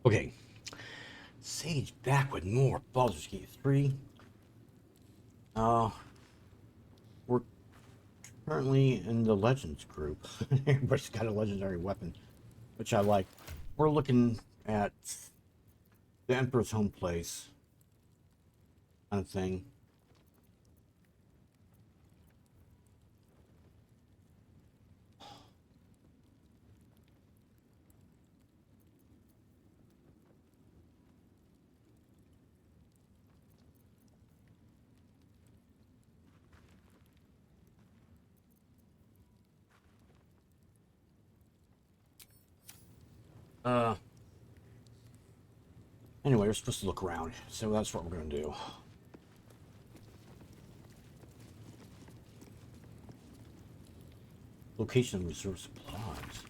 Okay, Sage back with more Baldur's Gate 3. Uh, we're currently in the Legends group. Everybody's got a legendary weapon, which I like. We're looking at the Emperor's home place kind of thing. Uh, anyway, we're supposed to look around, so that's what we're gonna do. Location reserve supplies.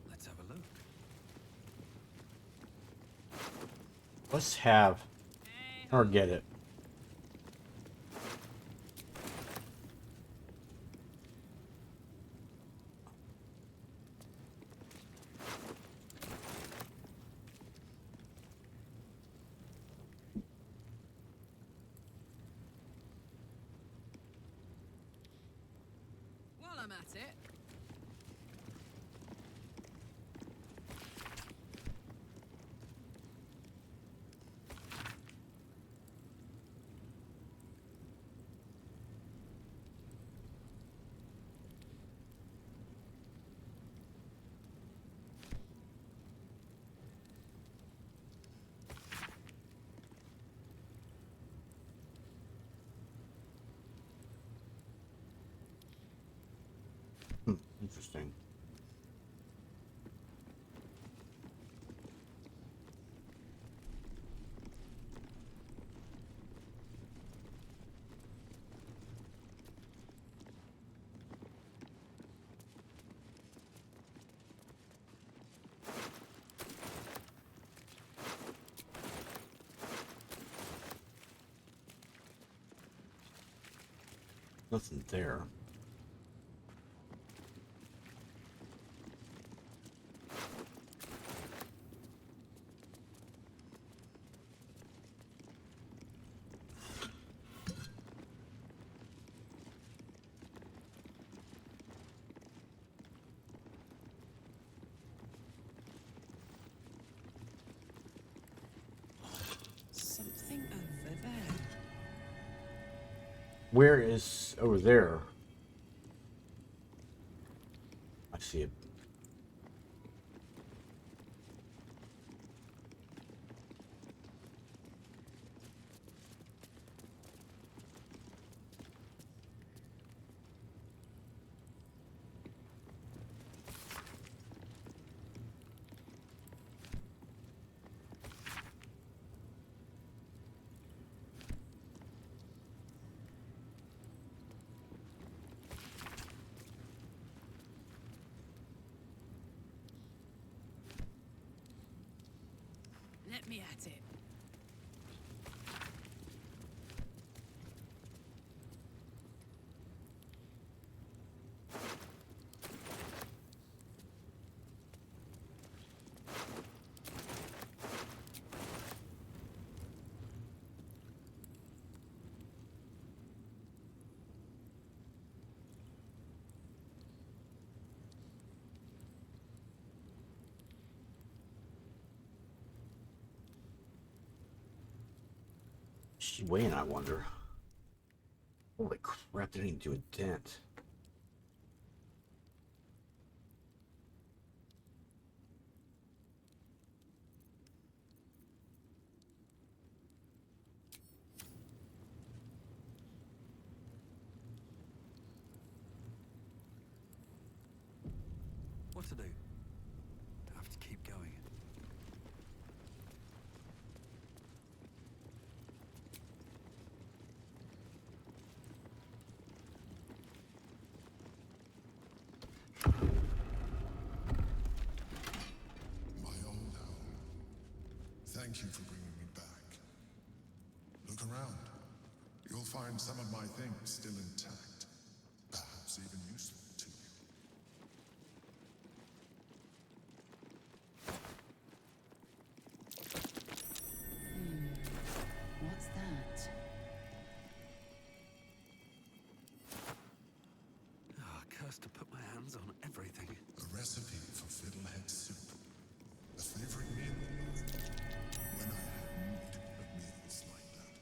Let's have a look. Let's have or get it. While I'm at it. Interesting. Nothing there. Something over there. Where is over there? I see it. Let me at it. Is she weighing, I wonder. Holy crap, didn't even do a dent. to do. Have to keep going. My old home. Thank you for bringing me back. Look around. You'll find some of my things still intact. Perhaps even useful to you. What's that? Ah, cursed to put my hands on everything. A recipe for fiddlehead soup. A favorite meal of mine. When I had need of meals like that.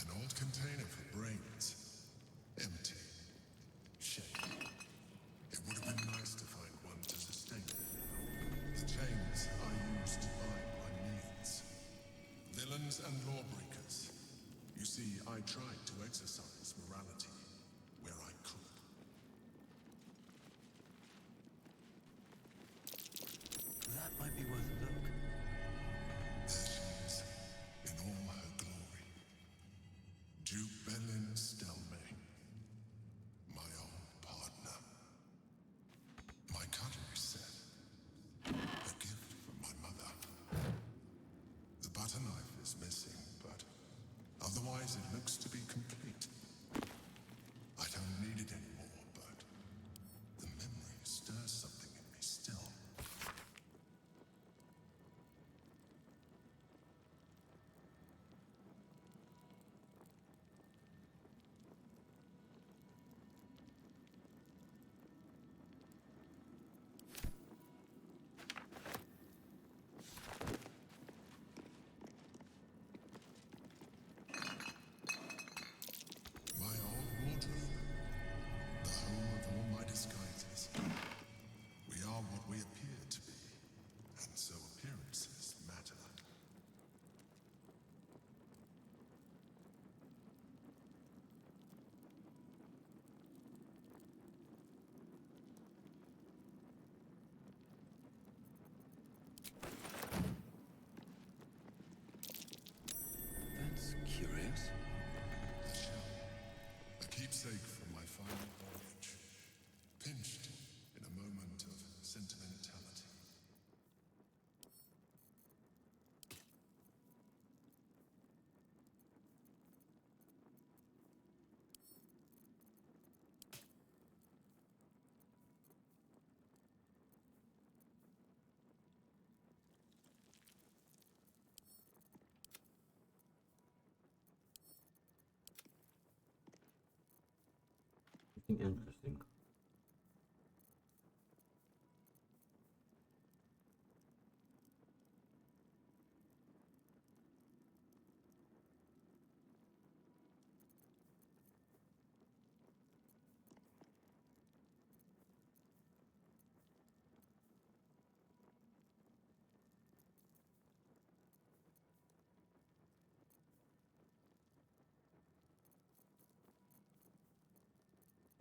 An old container for brains. Empty. Shame. It would have been nice to find one to sustain me. The chains I used to bind my meals. Villains and lawbreakers. You see, I tried to exercise morality where I could. That might be worth a look. There she is, in all her glory. Duke Belin Stelmane, my old partner. My cutlery set, a gift from my mother. The butter knife is missing, but otherwise it looks to be complete. I don't need it anymore, but the memory stirs something in me still. My old wardrobe, the home of all my disguises. We are what we appear to be, and so appearances matter. That's curious. A shell, a keepsake from my final voyage, pinched in a moment of sentimentality. Something interesting.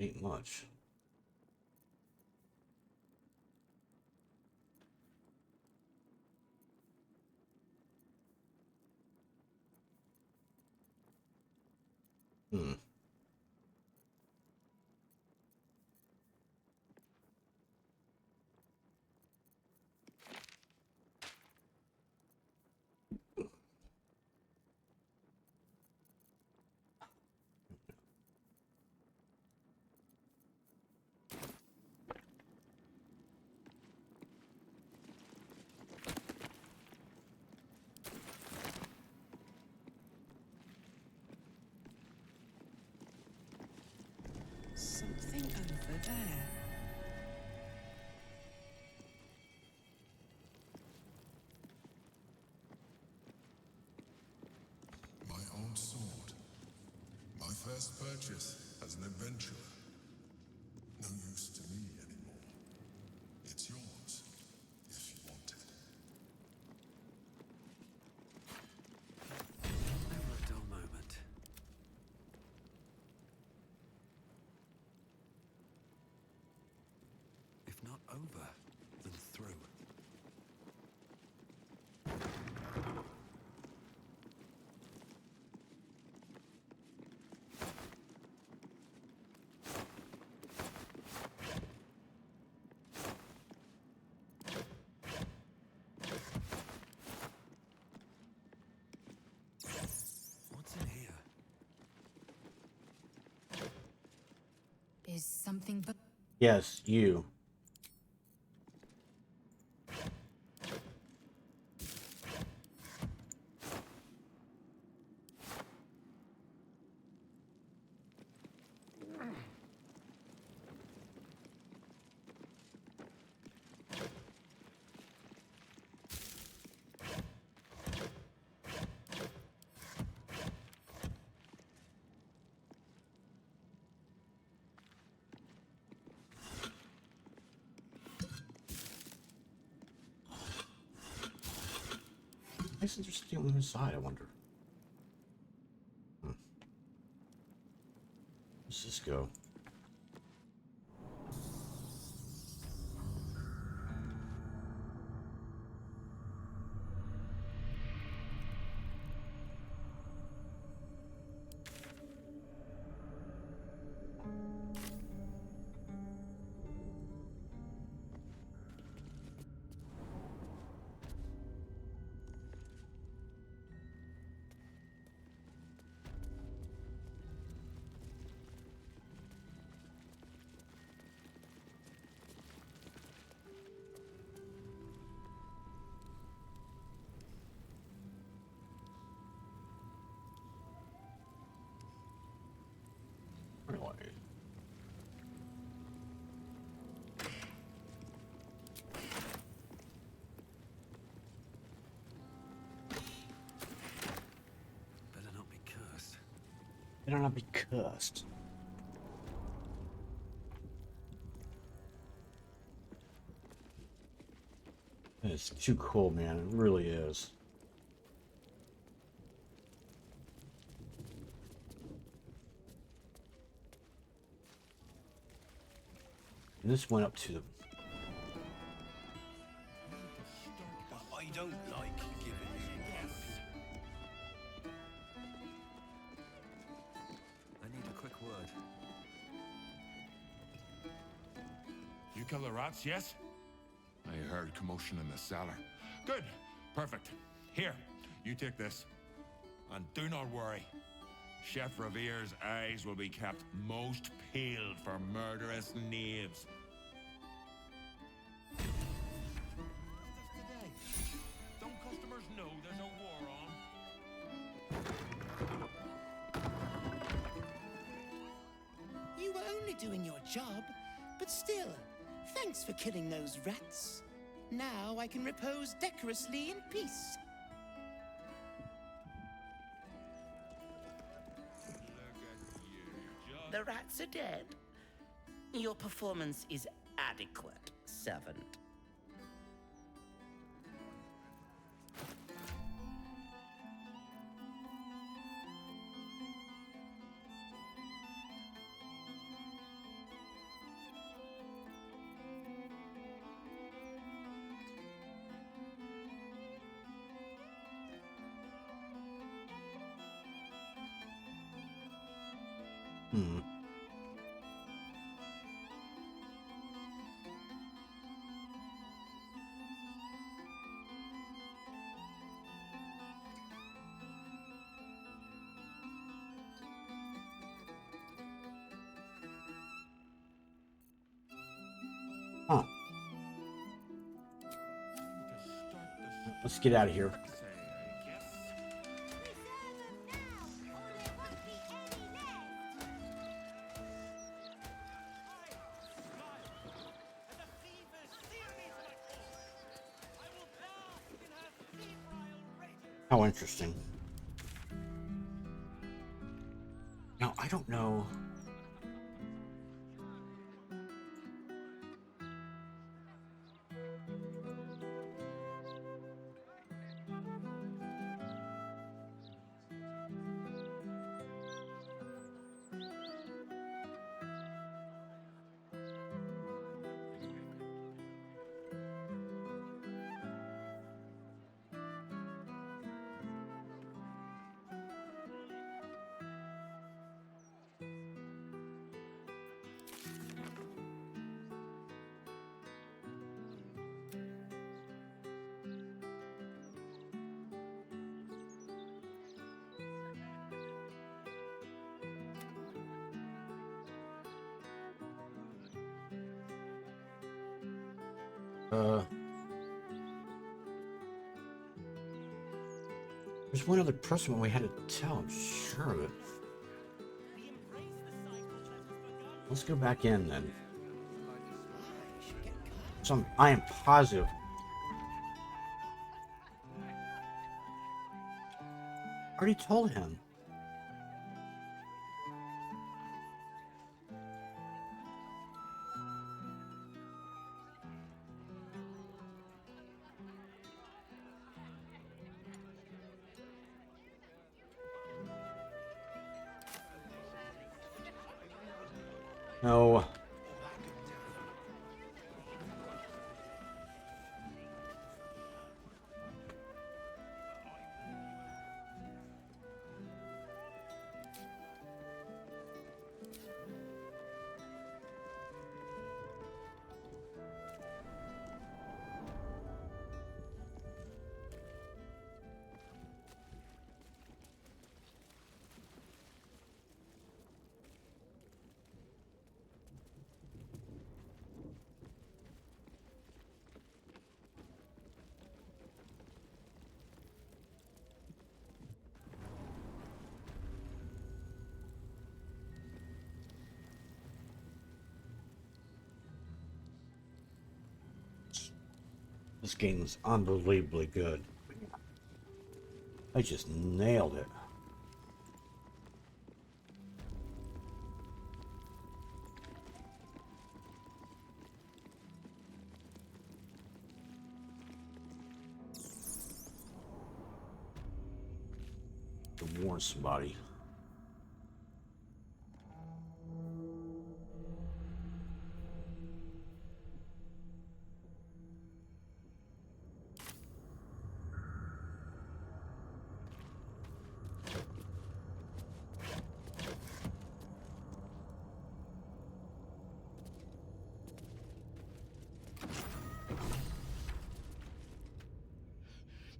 Ain't much. Hmm. Something over there. My old sword. My first purchase as an adventurer. No use to me anymore. It's yours, if you want it. Never a dull moment. over than through. What's in here? Is something but Yes, you. Why isn't there steel on the side, I wonder? Where's this go? Really? Better not be cursed. Better not be cursed. It's too cool, man. It really is. And this went up to the... I don't like giving you I need a quick word. You kill the rats, yes? I heard commotion in the cellar. Good. Perfect. Here, you take this. And do not worry. Chef Revere's eyes will be kept most peeled for murderous knaves. Don't customers know there's a war on? You were only doing your job, but still, thanks for killing those rats. Now I can repose decorously in peace. The rats are dead. Your performance is adequate, servant. Hmm. Huh. Let's get out of here. How interesting. Now, I don't know. Uh, there's one other person we had to tell. I'm sure of it. Let's go back in then. I am positive. I already told him. No. This game is unbelievably good. I just nailed it. To warn somebody.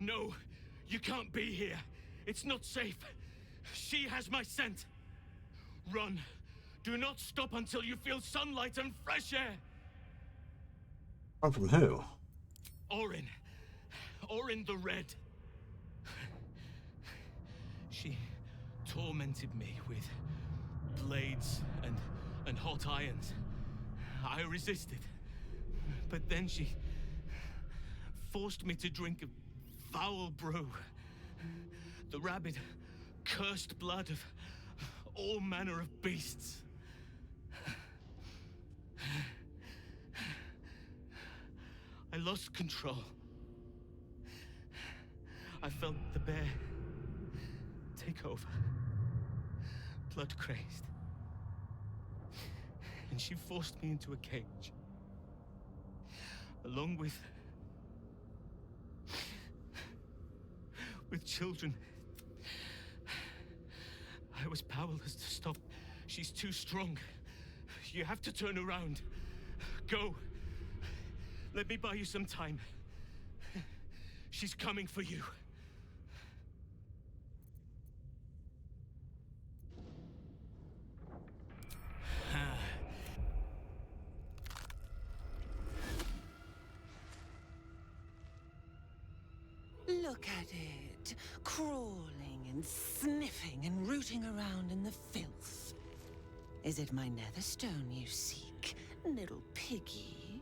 No, you can't be here. It's not safe. She has my scent. Run. Do not stop until you feel sunlight and fresh air. Run from who? Orin. Orin the Red. She tormented me with blades and hot irons. I resisted. But then she forced me to drink a foul brew. The rabid, cursed blood of all manner of beasts. I lost control. I felt the bear take over, blood crazed. And she forced me into a cage, along with children. I was powerless to stop. She's too strong. You have to turn around. Go. Let me buy you some time. She's coming for you. Look at it, crawling and sniffing and rooting around in the filth. Is it my netherstone you seek, little piggy?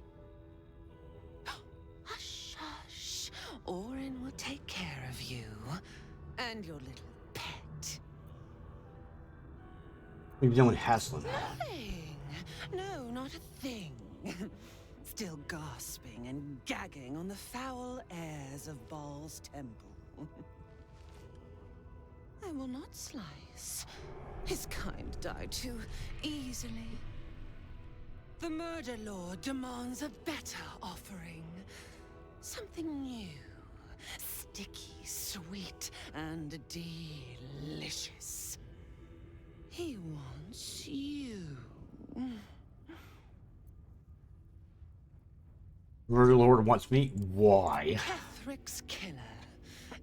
Hush, hush. Orin will take care of you and your little pet. We've been with Haslin. Nothing. No, not a thing. Still gasping and gagging on the foul airs of Baal's temple. I will not slice. His kind die too easily. The Murder Lord demands a better offering. Something new. Sticky, sweet, and delicious. He wants you. Murder Lord wants me? Why? Kethric's killer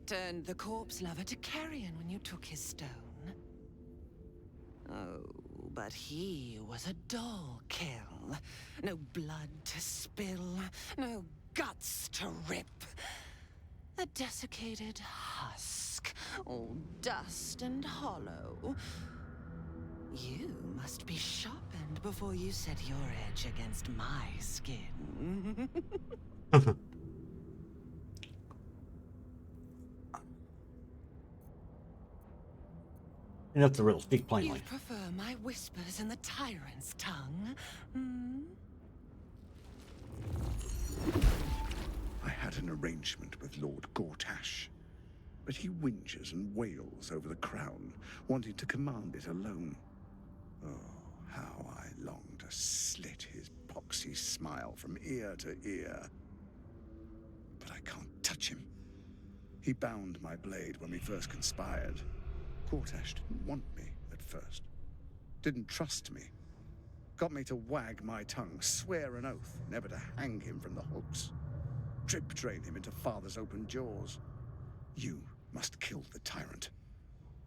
turned the corpse lover to carrion when you took his stone. Oh, but he was a dull kill. No blood to spill, no guts to rip. A desiccated husk, all dust and hollow. You must be sharpened before you set your edge against my skin. Enough to riddle. Speak plainly. You prefer my whispers in the tyrant's tongue? Hmm? I had an arrangement with Lord Gortash, but he whinges and wails over the crown, wanting to command it alone. Oh, how I long to slit his poxy smile from ear to ear. But I can't touch him. He bound my blade when we first conspired. Gortash didn't want me at first. Didn't trust me. Got me to wag my tongue, swear an oath never to hang him from the hooks. Drip drain him into father's open jaws. You must kill the tyrant.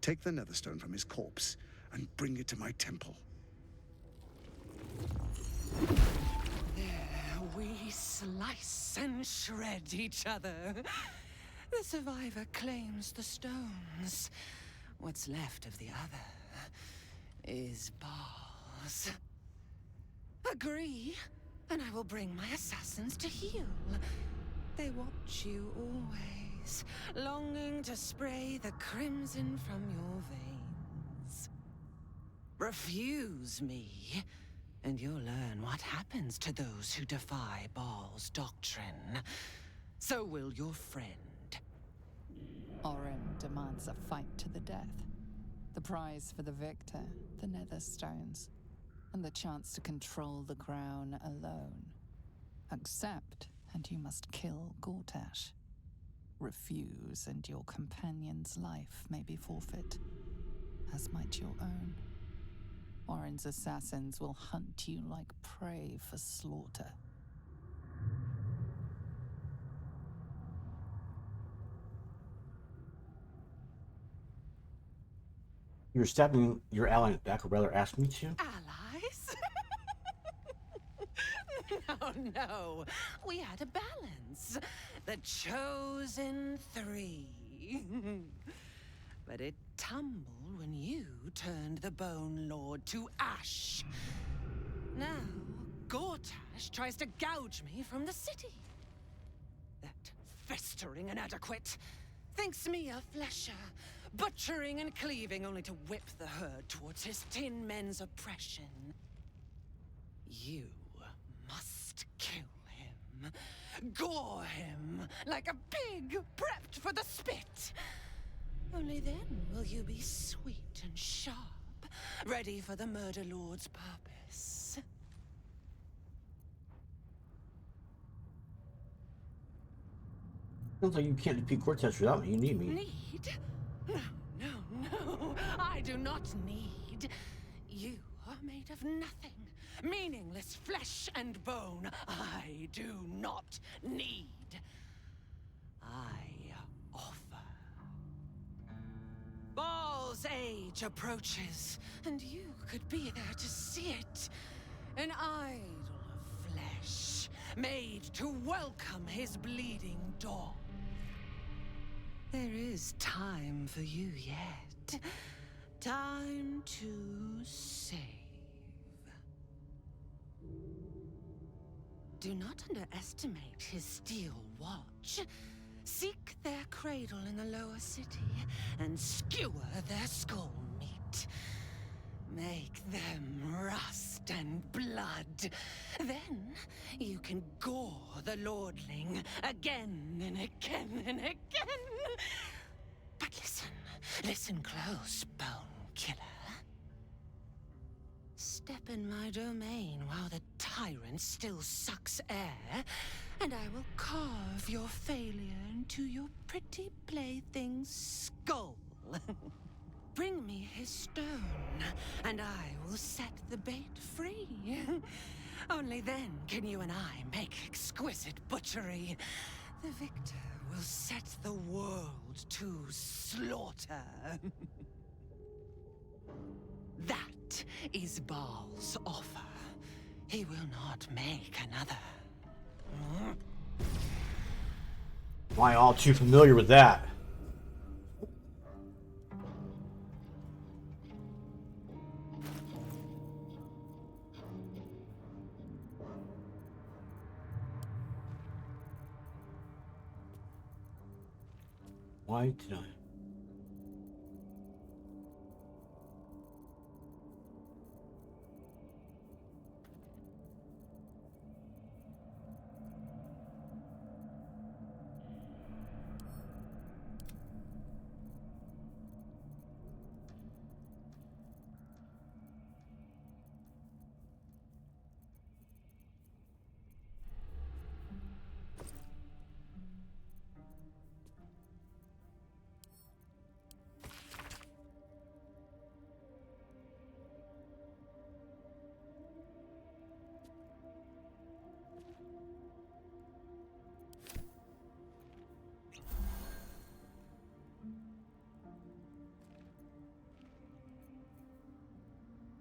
Take the netherstone from his corpse and bring it to my temple. There we slice and shred each other. The survivor claims the stones. What's left of the other is bars. Agree, and I will bring my assassins to heal. They watch you always, longing to spray the crimson from your veins. Refuse me, and you'll learn what happens to those who defy Baal's doctrine. So will your friend. Orin demands a fight to the death. The prize for the victor, the Netherstones, and the chance to control the crown alone. Accept, and you must kill Gortash. Refuse, and your companion's life may be forfeit, as might your own. Orin's assassins will hunt you like prey for slaughter. You're stabbing your ally in the back, or rather ask me to? Allies? No, no. We had a balance. The chosen three. But it tumbled when you turned the Bone Lord to ash. Now, Gortash tries to gouge me from the city. That festering inadequate thinks me a flesher, butchering and cleaving only to whip the herd towards his tin men's oppression. You must kill him. Gore him like a pig prepped for the spit. Only then will you be sweet and sharp, ready for the Murder Lord's purpose. Sounds like you can't defeat Cortez without me. You need me. Need? No, no, no. I do not need. You are made of nothing. Meaningless flesh and bone. I do not need. I offer. Baal's age approaches, and you could be there to see it. An idol of flesh, made to welcome his bleeding dawn. There is time for you yet. Time to save. Do not underestimate his steel watch. Seek their cradle in the lower city and skewer their skull meat. Make them rust and blood. Then you can gore the lordling again and again and again. But listen close, Bone Killer. Step in my domain while the tyrant still sucks air, and I will carve your failure into your pretty plaything's skull. Bring me his stone, and I will set the bait free. Only then can you and I make exquisite butchery. The victor will set the world to slaughter. That is Baal's offer. He will not make another. Am I all too familiar with that? Why did I?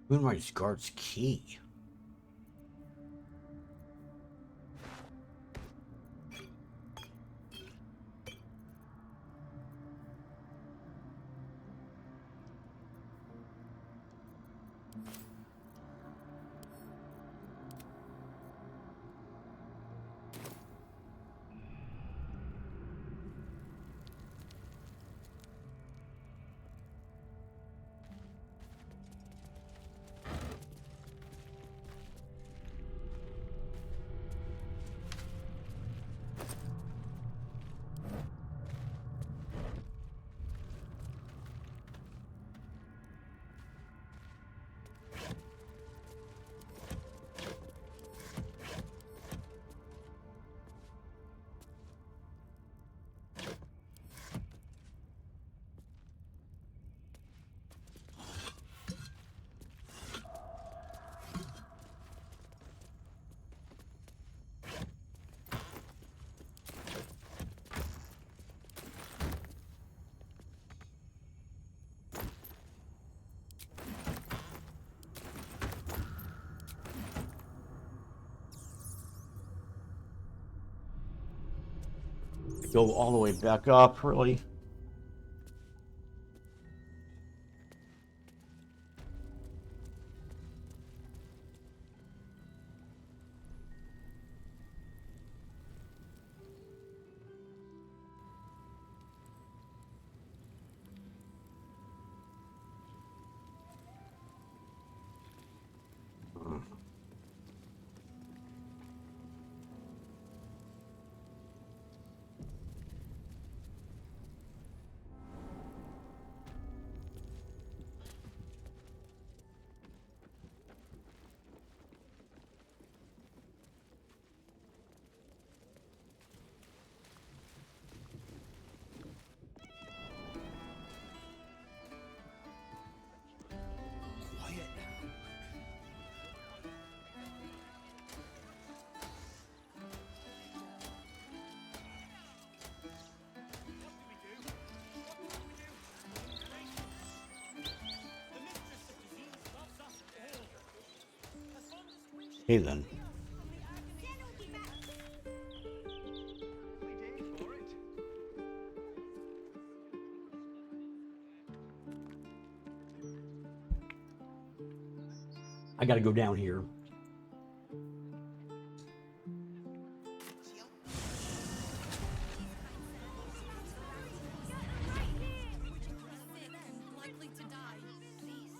Moonrise Guard's key. Go all the way back up, really? Quiet now. Hey then. I gotta go down here. Likely to die. Please.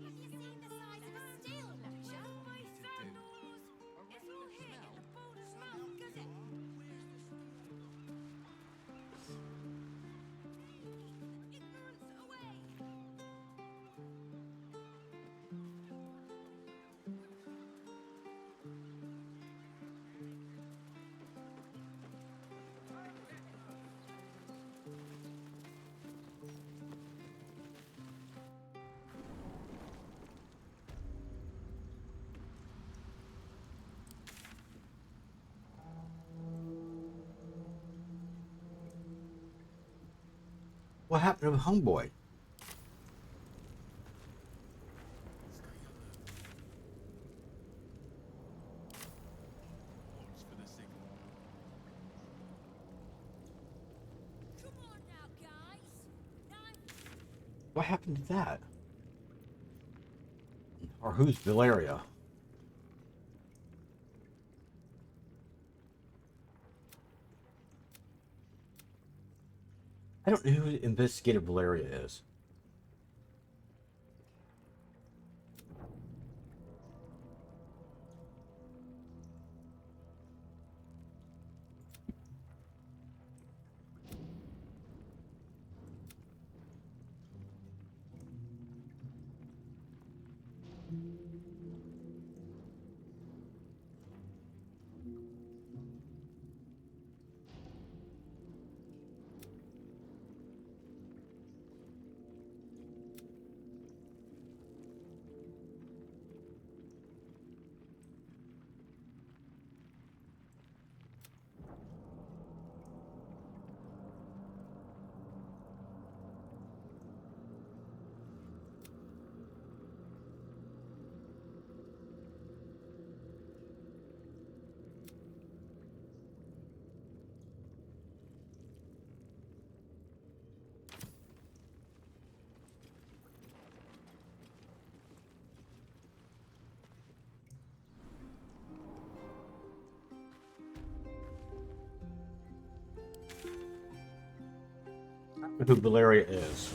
Have you seen the size of a steel lecture? My sandals! It's all here in the Baldursgate Gazette. Ignorance away! What happened to Homeboy? What happened to that? Or who's Valeria? I don't know who Investigator Valeria is. Who Valeria is.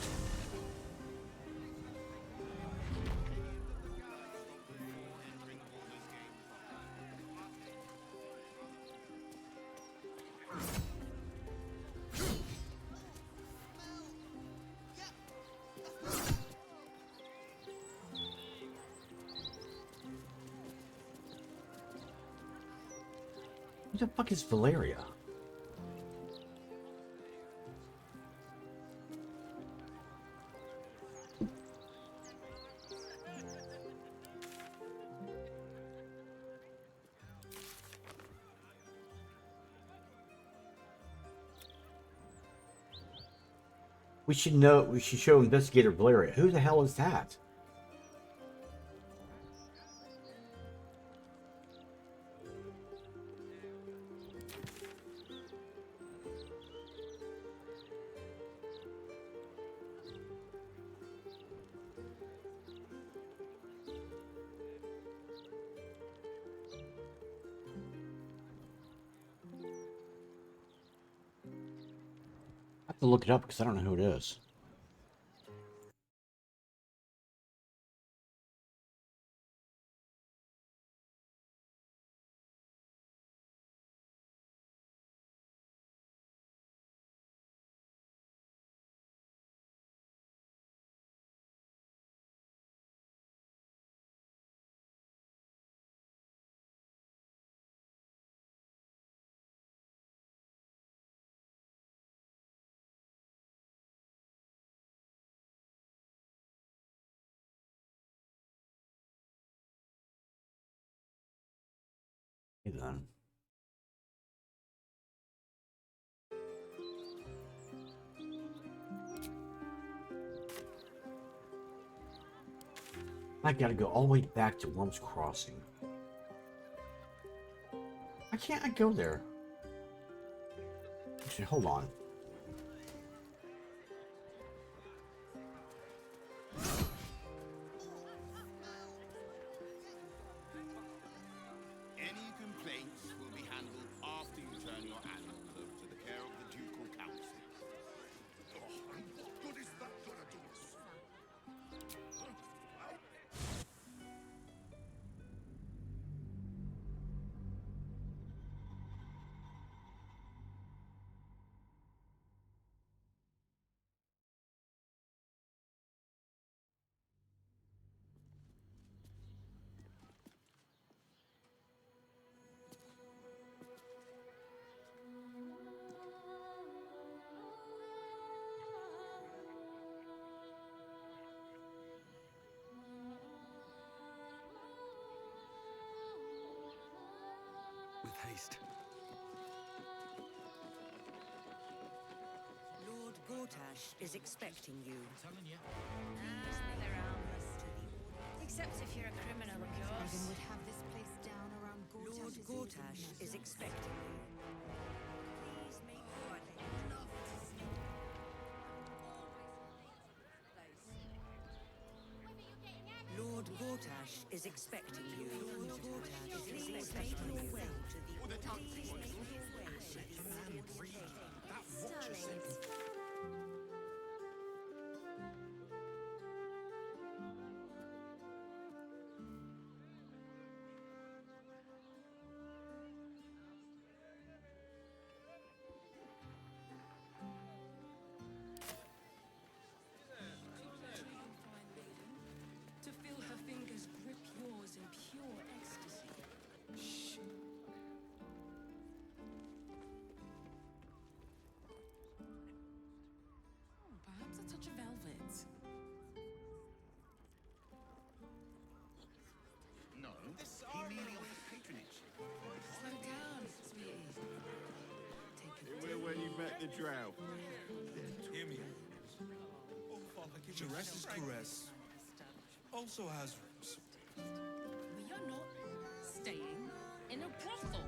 Who the fuck is Valeria? We should know. We should show Investigator Valeria. Who the hell is that? I have to look it up because I don't know who it is. Hey then. I gotta go all the way back to Worm's Crossing. Why can't I go there? Actually, hold on. Any complaints will be handled after you turn your animals over to the care of the Ducal Council. Oh, and what good is that gonna do us? With haste. Lord Gortash is expecting you. They're harmless. Except if you're a criminal, of course. Dragon would have this place down around Lord Gortash is expecting you. Please make your way. is expecting you. Please make your way to the Starling, to feel her fingers grip yours in pure ecstasy. Shh. Perhaps a touch of velvet. No, he merely offers patronage. Slow down, sweetie. Take it. Where when you met the drow? Hear me. Jerez's caress also has roots. We are not staying in a brothel.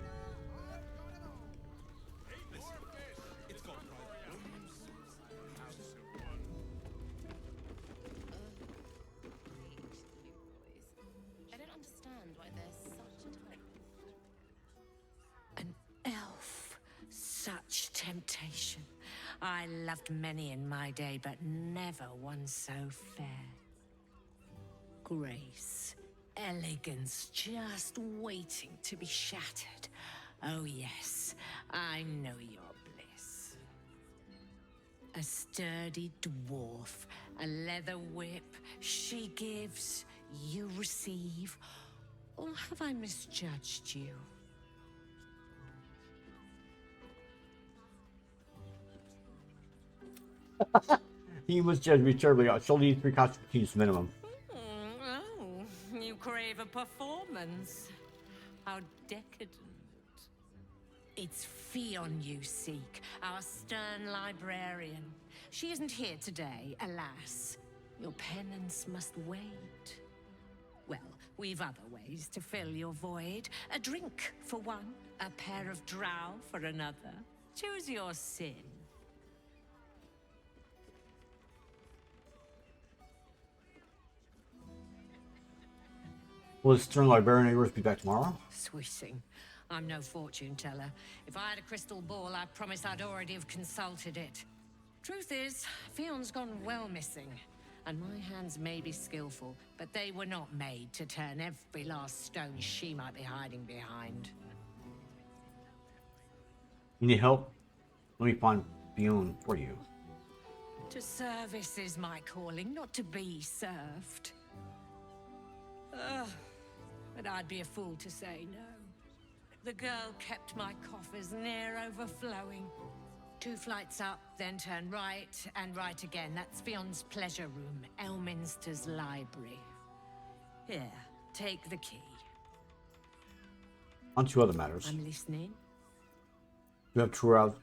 Listen, it's got private rooms. House of one. I don't understand why there's such a type. An elf. Such temptation. I loved many in my day, but never one so fair. Grace, elegance, just waiting to be shattered. Oh yes, I know your bliss. A sturdy dwarf, a leather whip, she gives, you receive. Or have I misjudged you? He was judged me terribly. I still need 3 constitutions minimum. Oh, you crave a performance. How decadent. It's Fionn you seek, our stern librarian. She isn't here today, alas. Your penance must wait. Well, we've other ways to fill your void. A drink for one, a pair of drow for another. Choose your sin. Will the stern librarian of yours be back tomorrow? Swishing. I'm no fortune teller. If I had a crystal ball, I promise I'd already have consulted it. Truth is, Fionn's gone well missing. And my hands may be skillful, but they were not made to turn every last stone she might be hiding behind. You need help? Let me find Fionn for you. To service is my calling, not to be served. Ugh, but I'd be a fool to say no. The girl kept my coffers near overflowing. 2 flights up, then turn right, and right again. That's Fionn's pleasure room, Elminster's library. Here, take the key. On to other matters. I'm listening. You have drow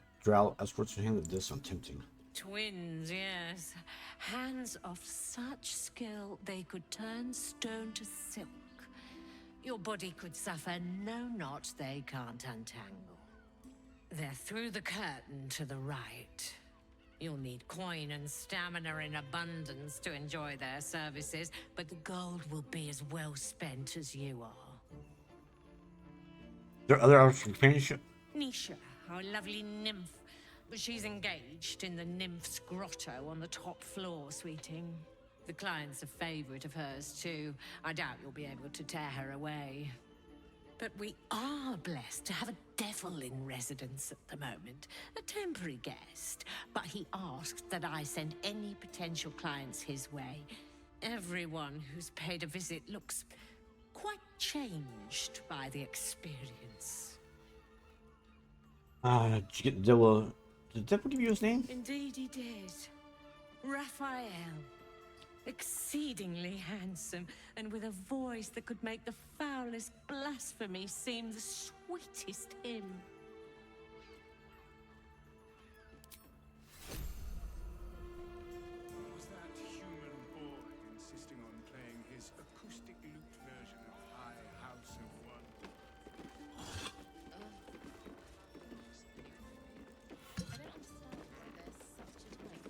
escorts in hand that this sounds tempting. Twins, yes. Hands of such skill they could turn stone to silk. Your body could suffer no knot they can't untangle. They're through the curtain to the right. You'll need coin and stamina in abundance to enjoy their services, but the gold will be as well spent as you are. There are other options for companionship? Nisha, our lovely nymph. She's engaged in the nymph's grotto on the top floor, sweeting. The client's a favorite of hers, too. I doubt you'll be able to tear her away. But we are blessed to have a devil in residence at the moment. A temporary guest. But he asked that I send any potential clients his way. Everyone who's paid a visit looks quite changed by the experience. Did you get the devil? Did the devil give you his name? Indeed he did. Raphael. Exceedingly handsome, and with a voice that could make the foulest blasphemy seem the sweetest hymn. Was that human boy insisting on playing his acoustic lute version of High House of One? I don't understand why there's such a type for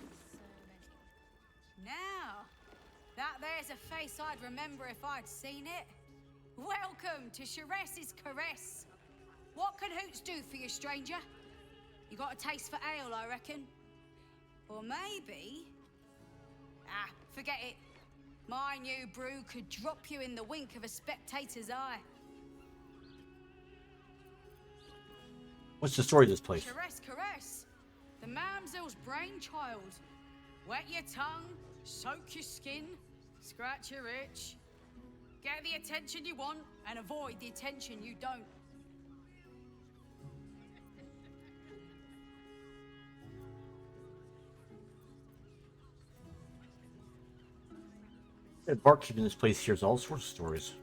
so many. Now, that there's a face I'd remember if I'd seen it. Welcome to Sharess's Caress. What can Hoots do for you, stranger? You got a taste for ale, I reckon? Or maybe... Ah, forget it. My new brew could drop you in the wink of a spectator's eye. What's the story of this place? Sharess Caress, the mamsel's brainchild. Wet your tongue, soak your skin, scratch your itch. Get the attention you want and avoid the attention you don't. The barkeep in this place hears all sorts of stories.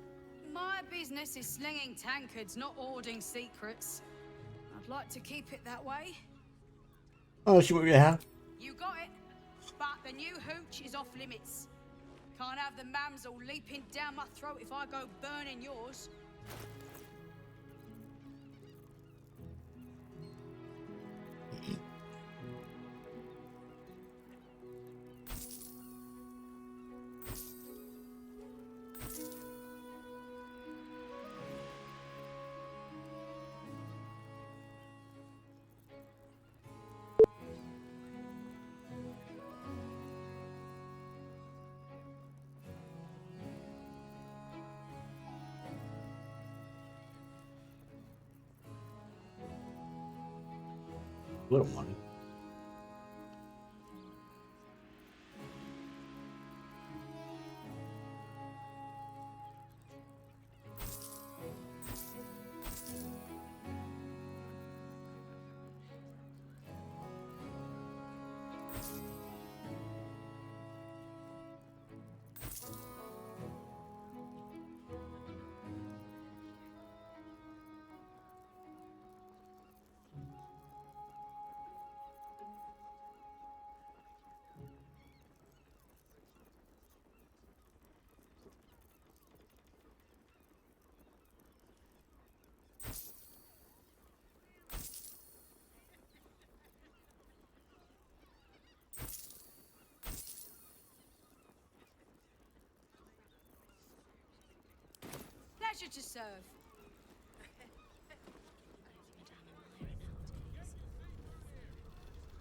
My business is slinging tankards, not hoarding secrets. I'd like to keep it that way. Oh, see what we have? You got it, but the new hooch is off limits. Can't have the mamsel leaping down my throat if I go burning yours. Little money. Pleasure to serve.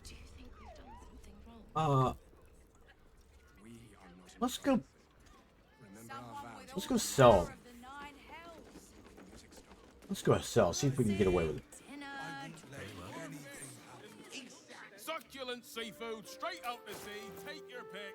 Do you think we've done something wrong? Let's go. Remember our vows. Let's go sell. Let's go sell. See if we can get away with it. Succulent seafood, straight out to sea. Take your pick.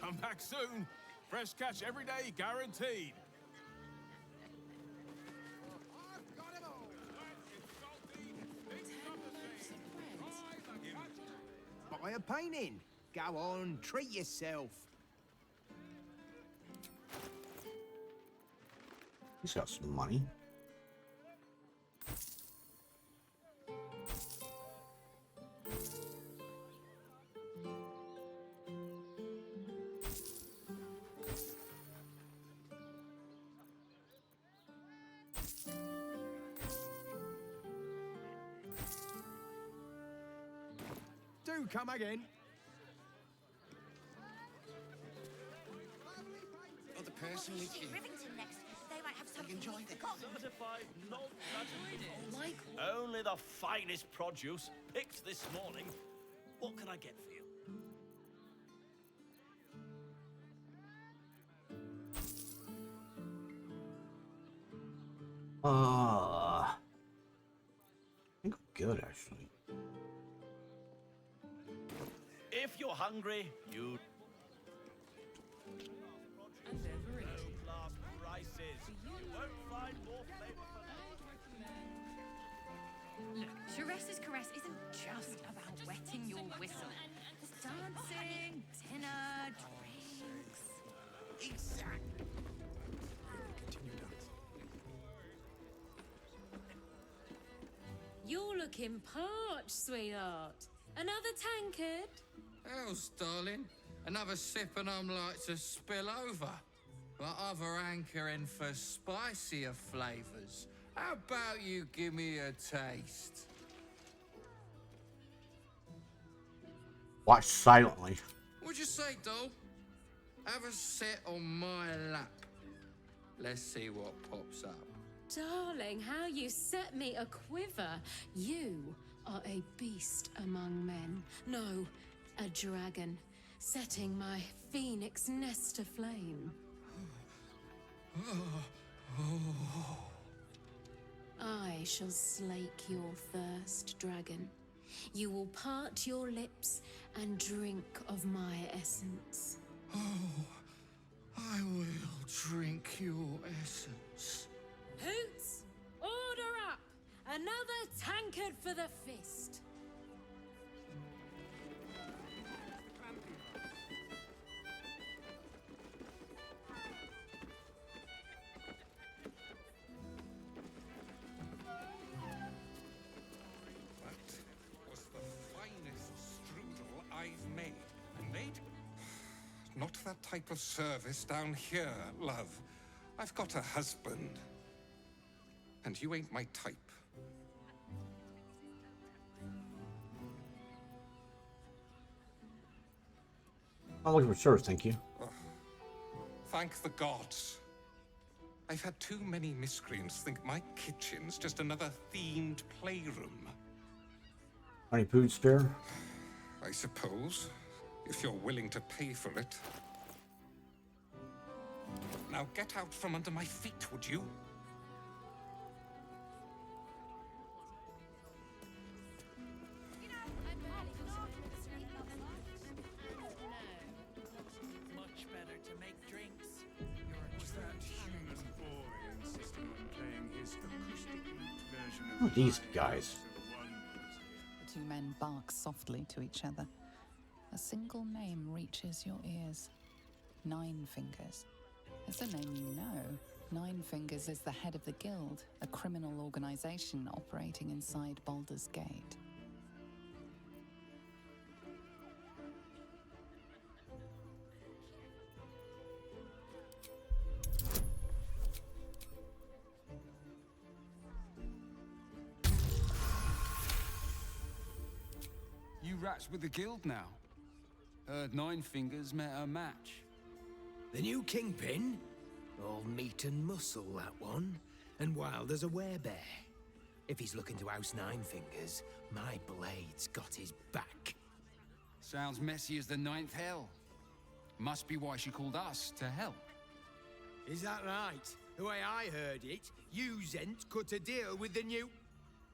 Come back soon. Fresh catch every day, guaranteed. Buy a painting. Go on, treat yourself. He's got some money. Do come again. Oh, the person with you. Rivington next. They might have something enjoy the Certified, not graduated. Only the finest produce picked this morning. What can I get for you? I think I'm good, actually. If you're hungry, you... And ever it. Low-class prices. You won't find more flavor for Look, Sharess's Caress isn't just about wetting your whistle. There's dancing, dinner, drinks. Exactly. Continue dancing. You're looking parched, sweetheart. Another tankard? Else, darling. Another sip and I'm like to spill over. But other hankering for spicier flavours. How about you give me a taste? Watch silently. What'd you say, doll? Have a sit on my lap. Let's see what pops up. Darling, how you set me a quiver. You are a beast among men. No, a dragon, setting my phoenix nest aflame. I shall slake your thirst, dragon. You will part your lips and drink of my essence. I will drink your essence. Hoots, order up! Another tankard for the fist. That was the finest strudel I've made. Made? Not that type of service down here, love. I've got a husband. And you ain't my type. I'm looking for service, thank you. Thank the gods. I've had too many miscreants think my kitchen's just another themed playroom. Any food spare? I suppose, if you're willing to pay for it. Now get out from under my feet, would you? Much better to make drinks. Was that human boy insisting on playing his acoustic lute version of Who are these guys? The two men bark softly to each other. A single name reaches your ears. Nine Fingers. It's a name you know. Nine Fingers is the head of the Guild, a criminal organization operating inside Baldursgate. You rats with the guild now. Heard Nine Fingers met a match. The new kingpin? All meat and muscle, that one. And wild as a werebear. If he's looking to oust Nine Fingers, my blade's got his back. Sounds messy as the ninth hell. Must be why she called us to help. Is that right? The way I heard it, you Zent cut a deal with the new...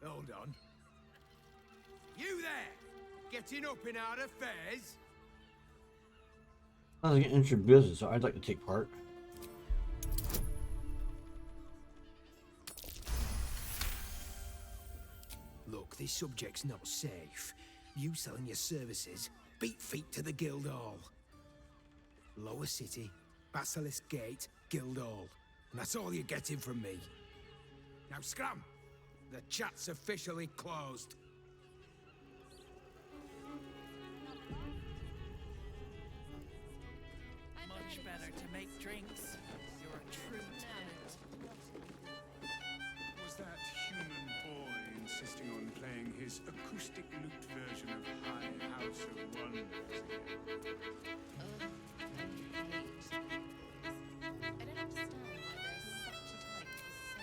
Hold on. You there! Getting up in our affairs? Sounds like an interesting business, so I'd like to take part. Look, this subject's not safe. You selling your services, beat feet to the Guild Hall. Lower City, Basilisk Gate, Guild Hall. And that's all you're getting from me. Now scram! The chat's officially closed. Much better to make drinks. You're a true talent. Was that human boy insisting on playing his acoustic lute version of High House of Wonders again? I don't understand why there's such a type for so many.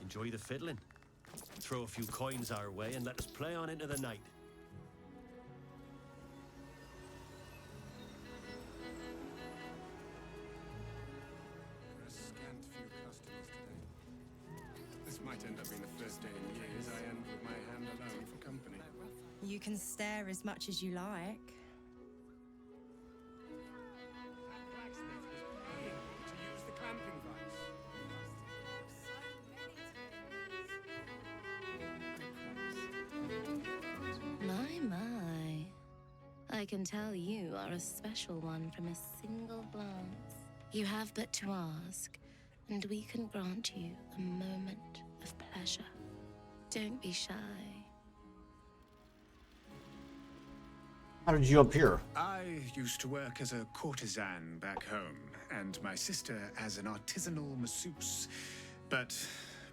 Enjoy the fiddling. Throw a few coins our way and let us play on into the night. A scant few customers today. This might end up being the first day in years I end with my hand alone for company. You can stare as much as you like. To use the clamping vice. My. I I can tell you are a special one from a single glance. You have but to ask, and we can grant you a moment of pleasure. Don't be shy. How did you appear? I used to work as a courtesan back home, and my sister as an artisanal masseuse. But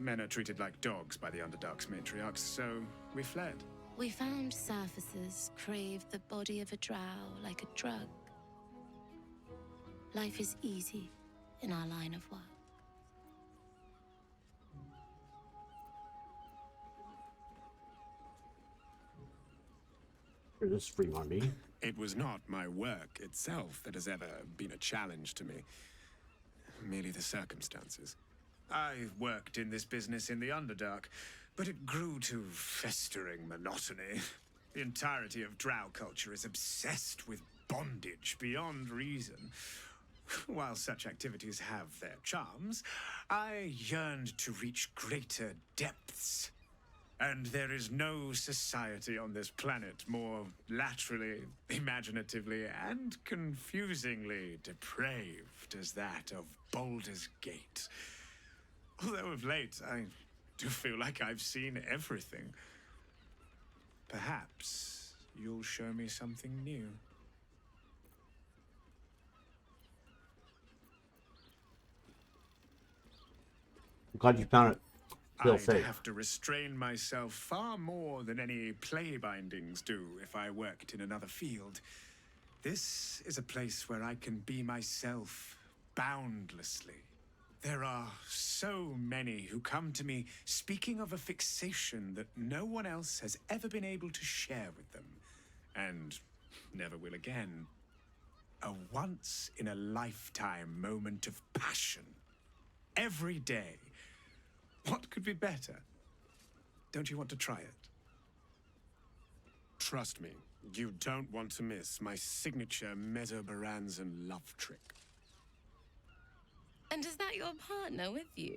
men are treated like dogs by the Underdark's matriarchs, so we fled. We found surfacers crave the body of a drow like a drug. Life is easy in our line of work. This remind me. It was not my work itself that has ever been a challenge to me. Merely the circumstances. I worked in this business in the Underdark, but it grew to festering monotony. The entirety of drow culture is obsessed with bondage beyond reason. While such activities have their charms, I yearned to reach greater depths. And there is no society on this planet more laterally, imaginatively, and confusingly depraved as that of Baldur's Gate. Although of late, I do feel like I've seen everything. Perhaps you'll show me something new. I'm glad you found it. Feel I'd safe. have to restrain myself far more than any play bindings do if I worked in another field. This is a place where I can be myself boundlessly. There are so many who come to me speaking of a fixation that no one else has ever been able to share with them, and never will again. A once-in-a-lifetime moment of passion. Every day. What could be better? Don't you want to try it? Trust me, you don't want to miss my signature Mesobaranzan love trick. And is that your partner with you?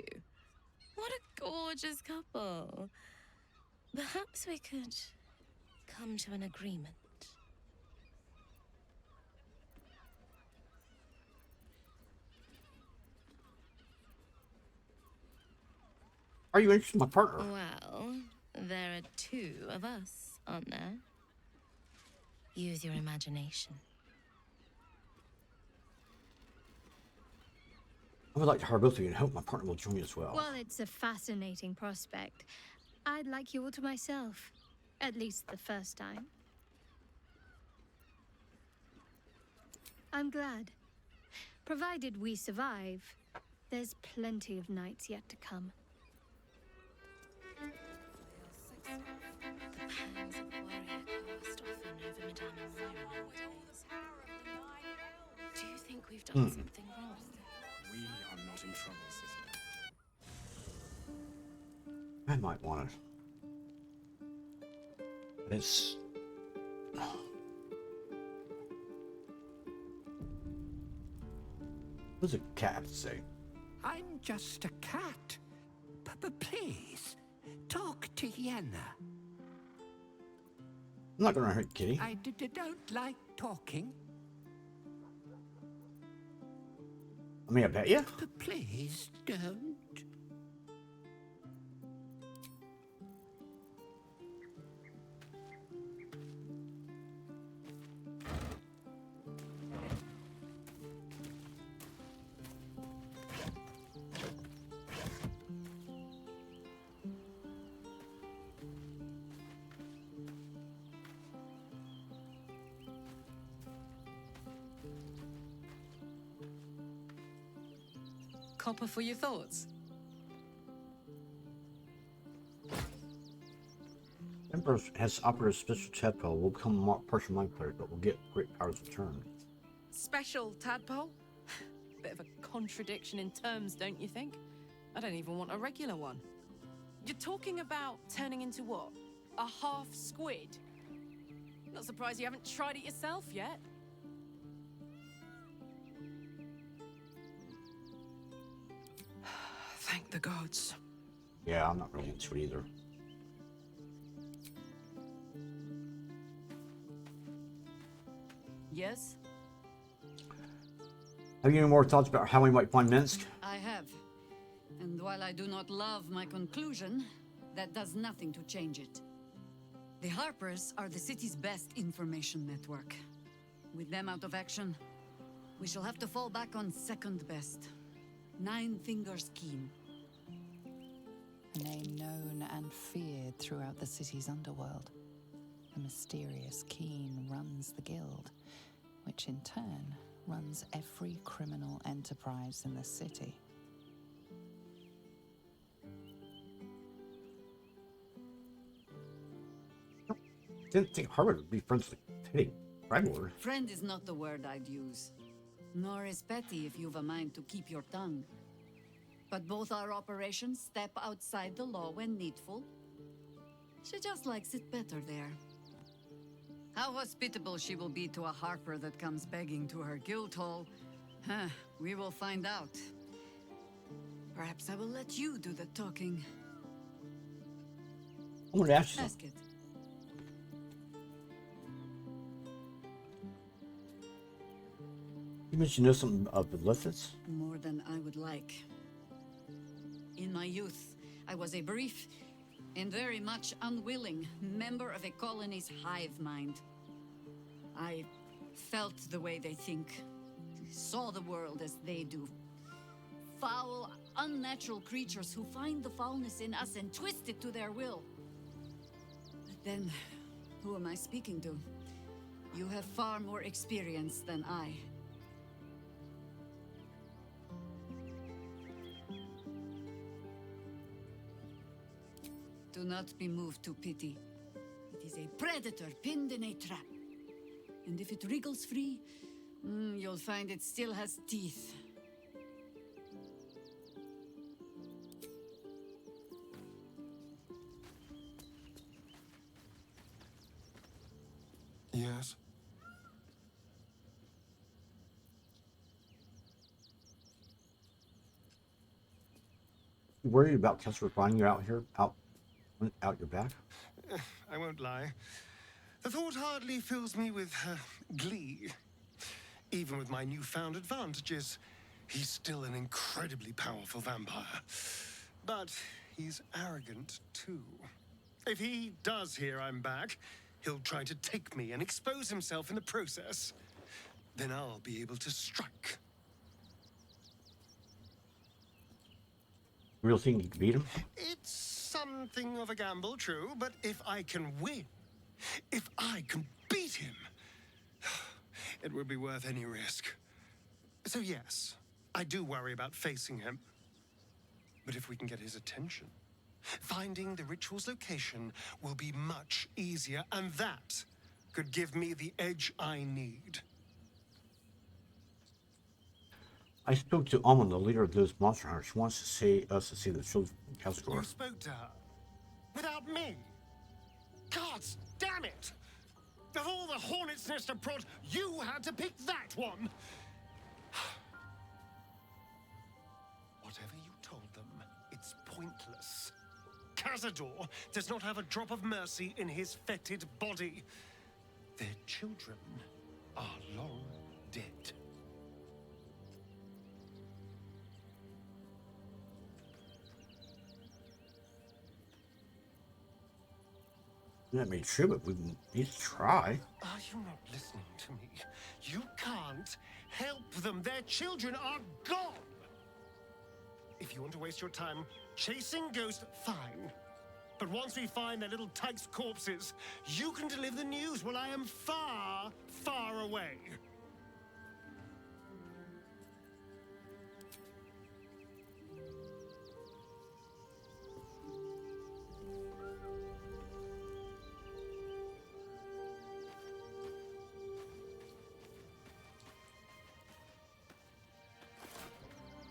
What a gorgeous couple. Perhaps we could come to an agreement. Are you interested in my partner? Well, there are two of us, aren't there? Use your imagination. I would like to hire both of you and hope my partner will join me as well. Well, it's a fascinating prospect. I'd like you all to myself. At least the first time. I'm glad. Provided we survive, there's plenty of nights yet to come. The pangs of warrior cast often over Madame Environment. Do you think we've done something wrong? We are not in trouble, sister. I might want it. But it's... What does a cat have to say? I'm just a cat. But please, talk to Yenna. I'm not gonna hurt Kitty. I don't like talking. I mean, I bet you. But please don't. Copper for your thoughts. Emperor has operated a special tadpole. Will become partial mind cleric, but will get great powers of turn. Special tadpole? Bit of a contradiction in terms, don't you think? I don't even want a regular one. You're talking about turning into what? A half squid? Not surprised you haven't tried it yourself yet. Thank the gods. Yeah, I'm not really into it either. Yes? Have you any more thoughts about how we might find Minsk? I have. And while I do not love my conclusion, that does nothing to change it. The Harpers are the city's best information network. With them out of action, we shall have to fall back on second best. Nine Fingers Keen. A name known and feared throughout the city's underworld. The mysterious Keen runs the guild, which in turn runs every criminal enterprise in the city. Didn't think Harvard would be friends with Petty Cragler. Friend is not the word I'd use. Nor is petty if you've a mind to keep your tongue. But both our operations step outside the law when needful. She just likes it better there. How hospitable she will be to a Harper that comes begging to her guild hall, we will find out. Perhaps I will let you do the talking. I'm going to ask you Ask something. it. You mentioned you know something of the Lithits? More than I would like. In my youth, I was a brief and very much unwilling member of a colony's hive mind. I felt the way they think, saw the world as they do. Foul, unnatural creatures who find the foulness in us and twist it to their will. But then, who am I speaking to? You have far more experience than I. Do not be moved to pity. It is a predator pinned in a trap. And if it wriggles free, you'll find it still has teeth. Yes? You worried about Kessler finding you out here, out your back? I won't lie. The thought hardly fills me with glee. Even with my newfound advantages, he's still an incredibly powerful vampire. But he's arrogant, too. If he does hear I'm back, he'll try to take me and expose himself in the process. Then I'll be able to strike. You really think you can beat him? It's something of a gamble, true, but if I can win, if I can beat him, it would be worth any risk. So yes, I do worry about facing him. But if we can get his attention, finding the ritual's location will be much easier, and that could give me the edge I need. I spoke to Alma, the leader of those monster hunters. She wants to see us to see the children from Kelskor. You spoke to her? Without me? Gods damn it! Of all the hornet's nest of prod, you had to pick that one! Whatever you told them, it's pointless. Cazador does not have a drop of mercy in his fetid body. Their children are long dead. That may be true, but we need to try. Are you not listening to me? You can't help them. Their children are gone. If you want to waste your time chasing ghosts, fine. But once we find their little tykes' corpses, you can deliver the news while I am far, far away.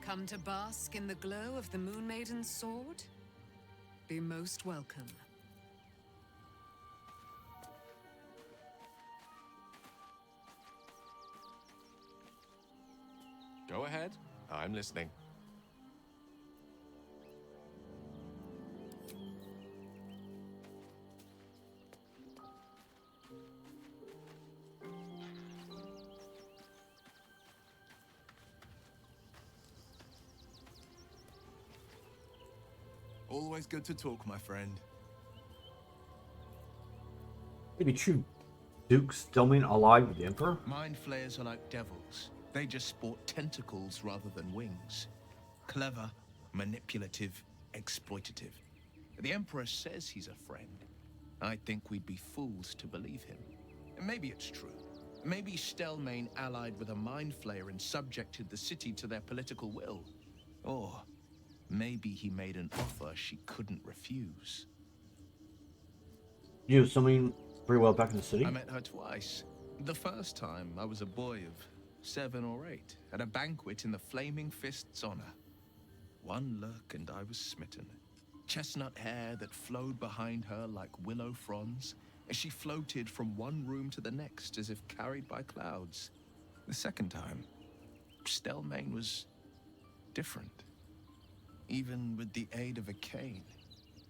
Come to bask in the glow of the Moon Maiden's sword? Be most welcome. Go ahead. I'm listening. Always good to talk, my friend. Maybe true Duke Stillman allied with the Emperor? Mind flayers are like devils. They just sport tentacles rather than wings. Clever, manipulative, exploitative. The Emperor says he's a friend. I think we'd be fools to believe him. Maybe it's true. Maybe Stelmane allied with a mind flayer and subjected the city to their political will. Or maybe he made an offer she couldn't refuse. You, Stillman, pretty well back in the city? I met her twice. The first time, I was a boy of 7 or 8, at a banquet in the Flaming Fist's honor. One look and I was smitten. Chestnut hair that flowed behind her like willow fronds, as she floated from one room to the next as if carried by clouds. The second time, Stelmane was different. Even with the aid of a cane,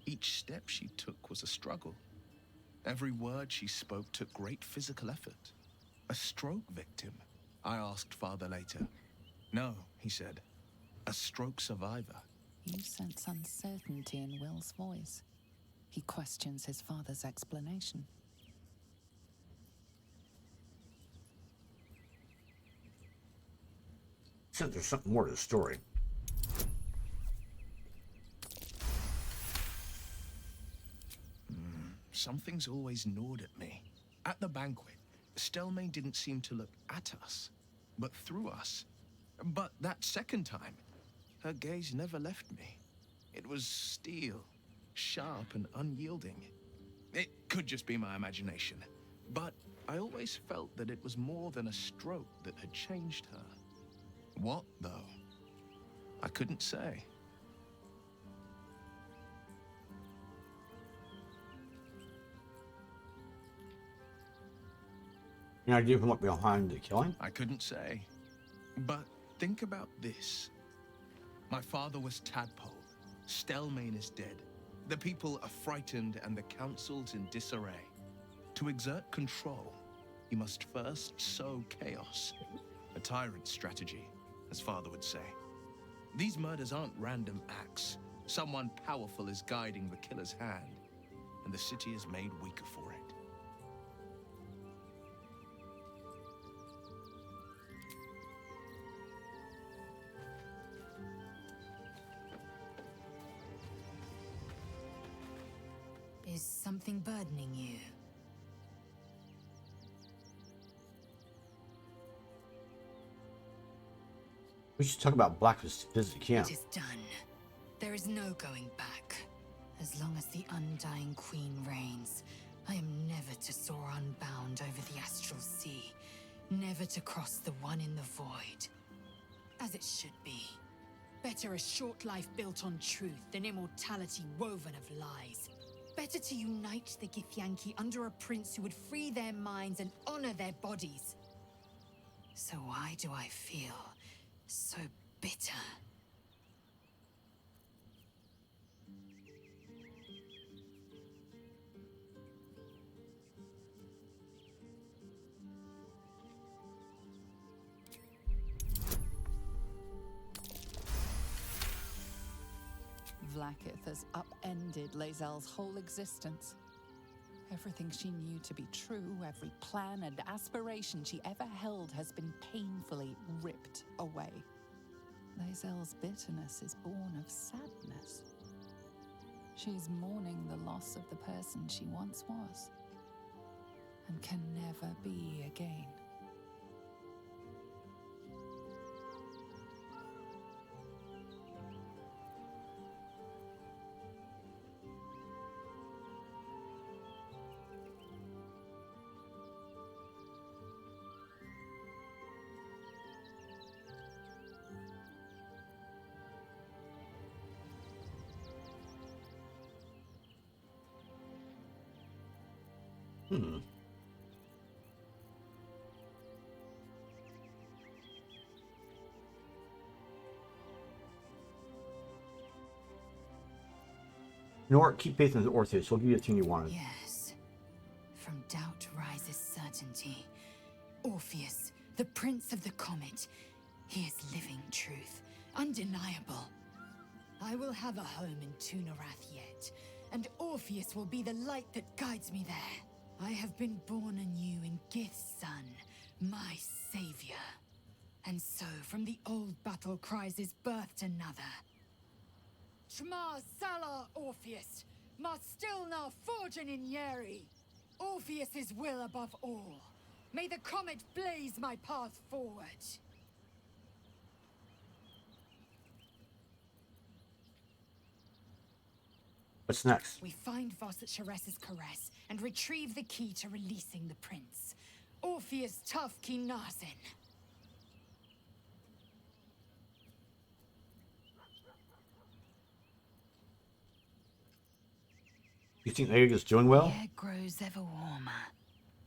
each step she took was a struggle. Every word she spoke took great physical effort. A stroke victim? I asked Father later. No, he said. A stroke survivor. You sense uncertainty in Will's voice. He questions his father's explanation. Since there's something more to the story. Something's always gnawed at me. At the banquet, Stelmane didn't seem to look at us, but through us. But that second time, her gaze never left me. It was steel, sharp and unyielding. It could just be my imagination, but I always felt that it was more than a stroke that had changed her. What, though? I couldn't say. Any idea who might be behind the killing? I couldn't say. But think about this. My father was Tadpole. Stelmane is dead. The people are frightened and the council's in disarray. To exert control, he must first sow chaos. A tyrant's strategy, as father would say. These murders aren't random acts. Someone powerful is guiding the killer's hand, and the city is made weaker for it. Is something burdening you? We should talk about Blackfist's visit to camp. It is done. There is no going back. As long as the Undying Queen reigns, I am never to soar unbound over the astral sea, never to cross the one in the void. As it should be. Better a short life built on truth than immortality woven of lies. Better to unite the Githyanki under a prince who would free their minds and honor their bodies. So why do I feel so bitter? Vlaakith has upended Lae'zel's whole existence. Everything she knew to be true, every plan and aspiration she ever held has been painfully ripped away. Lae'zel's bitterness is born of sadness. She's mourning the loss of the person she once was, and can never be again. You know what? Keep faith in Orpheus. He'll give you the thing you wanted. Yes. From doubt rises certainty. Orpheus, the prince of the comet. He is living truth. Undeniable. I will have a home in Tunarath yet, and Orpheus will be the light that guides me there. I have been born anew in Gith's son, my savior. And so, from the old battle cries is birthed another. Shma Salar Orpheus, ma stilna forgen in Yeri. Orpheus's will above all. May the comet blaze my path forward. What's next? We find Voss at Sharess's caress and retrieve the key to releasing the prince. Orpheus tough Kinasin. You think Egg is doing well? The air grows ever warmer,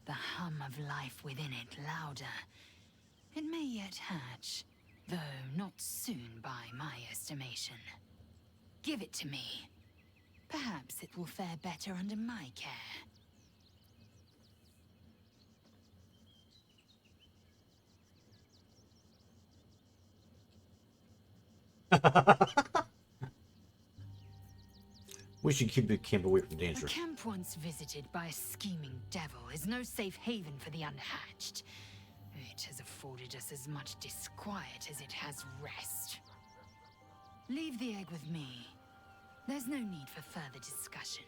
the hum of life within it louder. It may yet hatch, though not soon by my estimation. Give it to me. Perhaps it will fare better under my care. We should keep the camp away from danger. A camp once visited by a scheming devil is no safe haven for the unhatched. It has afforded us as much disquiet as it has rest. Leave the egg with me. There's no need for further discussion.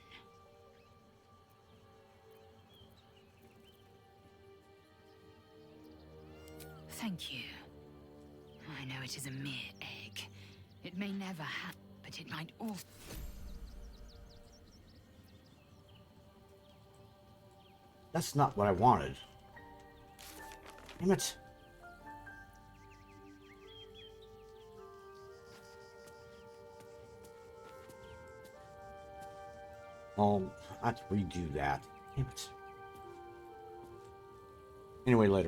Thank you. I know it is a mere egg. It may never hatch, but it might also... That's not what I wanted. Damn it. I have to redo that. Damn it. Anyway, later.